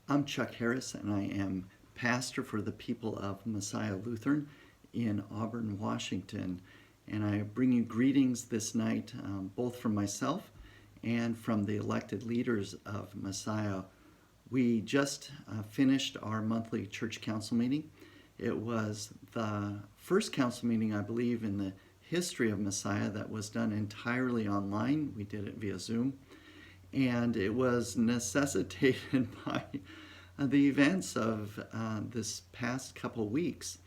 I'm Chuck Harris, and I am pastor for the people of Messiah Lutheran in Auburn, Washington. And I bring you greetings this night, both from myself and from the elected leaders of Messiah. We just finished our monthly church council meeting. It was the first council meeting, I believe, in the history of Messiah that was done entirely online. We did it via Zoom. And it was necessitated by the events of this past couple weeks,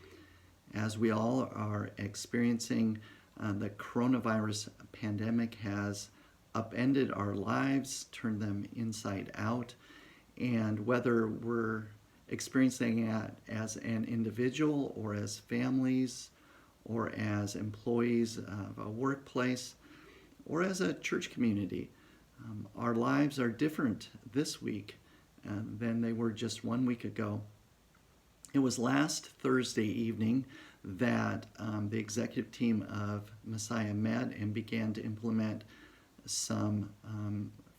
as we all are experiencing. The coronavirus pandemic has upended our lives, turned them inside out, and whether we're experiencing it as an individual or as families or as employees of a workplace or as a church community, our lives are different this week than they were just 1 week ago. It was last Thursday evening that the executive team of Messiah met and began to implement some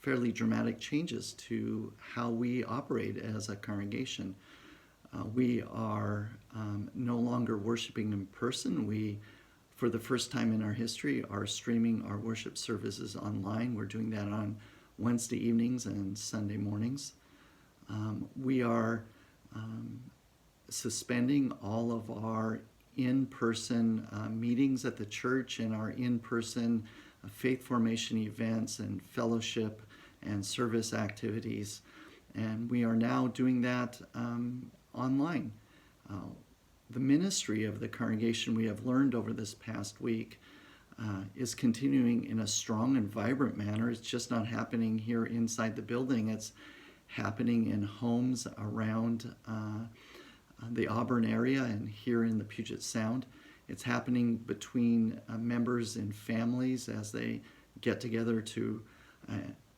fairly dramatic changes to how we operate as a congregation. We are no longer worshiping in person. We, for the first time in our history, are streaming our worship services online. We're doing that on Wednesday evenings and Sunday mornings. We are suspending all of our in-person meetings at the church and our in-person faith formation events and fellowship and service activities. And we are now doing that online. The ministry of the congregation, we have learned over this past week, is continuing in a strong and vibrant manner. It's just not happening here inside the building. It's happening in homes around the Auburn area and here in the Puget Sound. It's happening between members and families as they get together to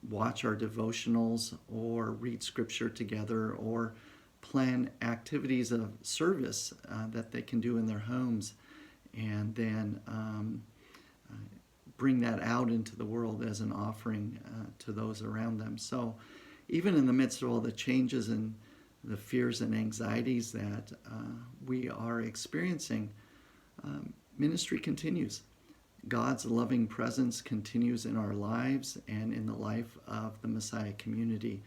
watch our devotionals or read scripture together or plan activities of service that they can do in their homes, and then bring that out into the world as an offering to those around them. So even in the midst of all the changes and the fears and anxieties that we are experiencing, ministry continues. God's loving presence continues in our lives and in the life of the Messiah community.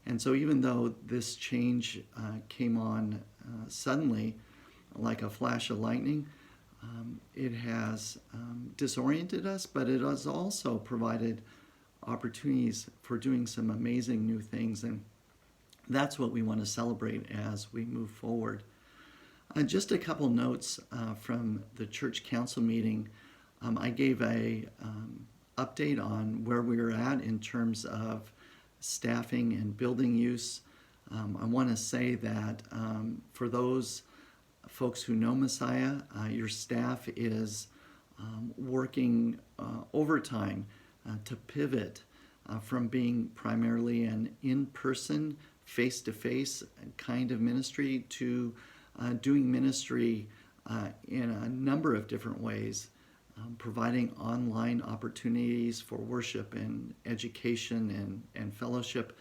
And so even though this change came on suddenly, like a flash of lightning, it has disoriented us, but it has also provided opportunities for doing some amazing new things. And that's what we want to celebrate as we move forward. Just a couple notes from the church council meeting. I gave a update on where we were at in terms of staffing and building use. I want to say that for those folks who know Messiah, your staff is working overtime to pivot from being primarily an in-person, face-to-face kind of ministry to doing ministry in a number of different ways, providing online opportunities for worship and education and fellowship.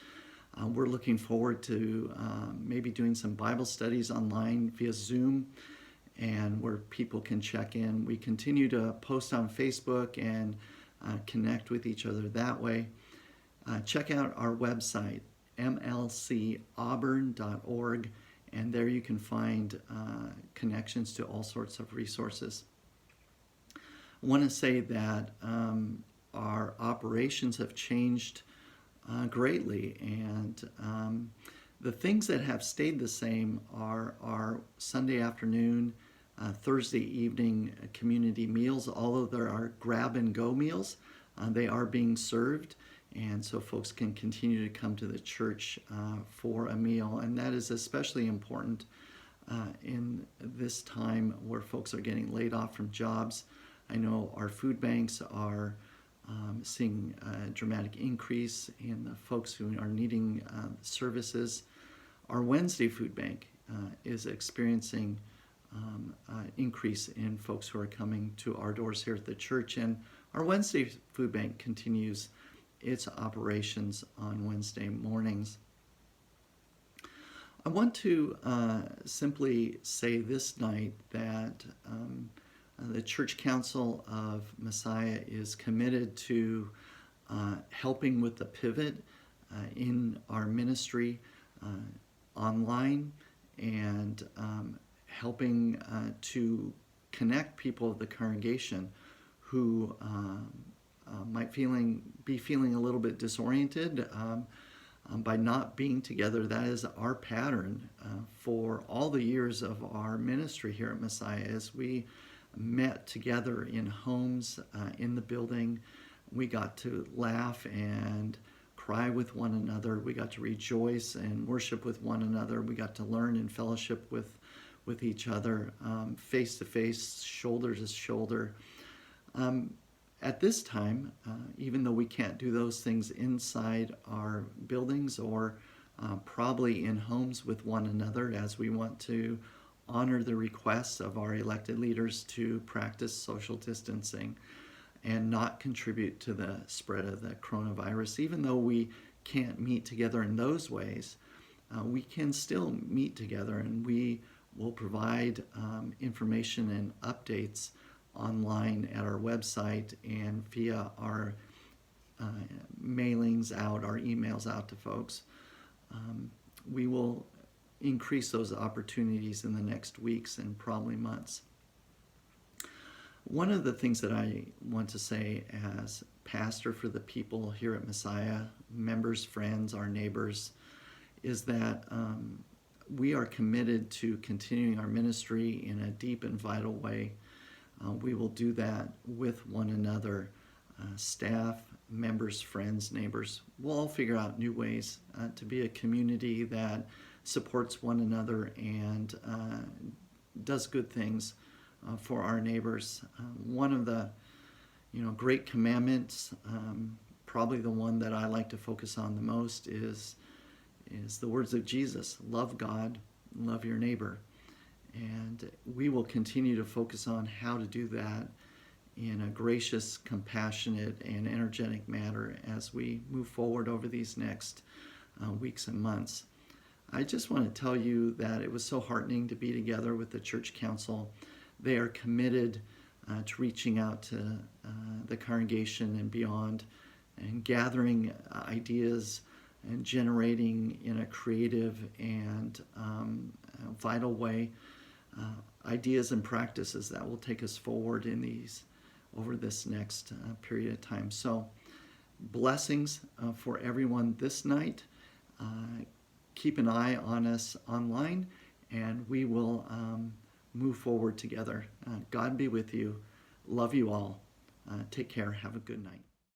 We're looking forward to maybe doing some Bible studies online via Zoom, and where people can check in. We continue to post on Facebook and connect with each other that way. Check out our website, mlcauburn.org, and there you can find connections to all sorts of resources. I want to say that our operations have changed greatly, and the things that have stayed the same are our Sunday afternoon, Thursday evening community meals. Although there are grab-and-go meals, they are being served, and so folks can continue to come to the church for a meal, and that is especially important in this time where folks are getting laid off from jobs. I know our food banks are seeing a dramatic increase in the folks who are needing services. Our Wednesday food bank is experiencing increase in folks who are coming to our doors here at the church, and our Wednesday food bank continues its operations on Wednesday mornings. I want to simply say this night that the Church Council of Messiah is committed to helping with the pivot in our ministry online and helping to connect people of the congregation who might be feeling a little bit disoriented by not being together. That is our pattern for all the years of our ministry here at Messiah. As we met together in homes in the building, we got to laugh and cry with one another. We got to rejoice and worship with one another. We got to learn and fellowship with each other, face to face, shoulder to shoulder. At this time, even though we can't do those things inside our buildings or probably in homes with one another, as we want to honor the requests of our elected leaders to practice social distancing and not contribute to the spread of the coronavirus, even though we can't meet together in those ways, we can still meet together, and we will provide information and updates online at our website and via our mailings out, our emails out to folks. We will increase those opportunities in the next weeks and probably months. One of the things that I want to say as pastor for the people here at Messiah, members, friends, our neighbors, is that we are committed to continuing our ministry in a deep and vital way. We will do that with one another, staff, members, friends, neighbors. We'll all figure out new ways to be a community that supports one another and does good things for our neighbors. One of the great commandments, probably the one that I like to focus on the most, is the words of Jesus: love God, love your neighbor. And we will continue to focus on how to do that in a gracious, compassionate, and energetic manner as we move forward over these next weeks and months. I just want to tell you that it was so heartening to be together with the Church Council. They are committed to reaching out to the congregation and beyond, and gathering ideas and generating in a creative and vital way ideas and practices that will take us forward over this next period of time. So blessings for everyone this night. Keep an eye on us online, and we will move forward together. God be with you. Love you all. Take care. Have a good night.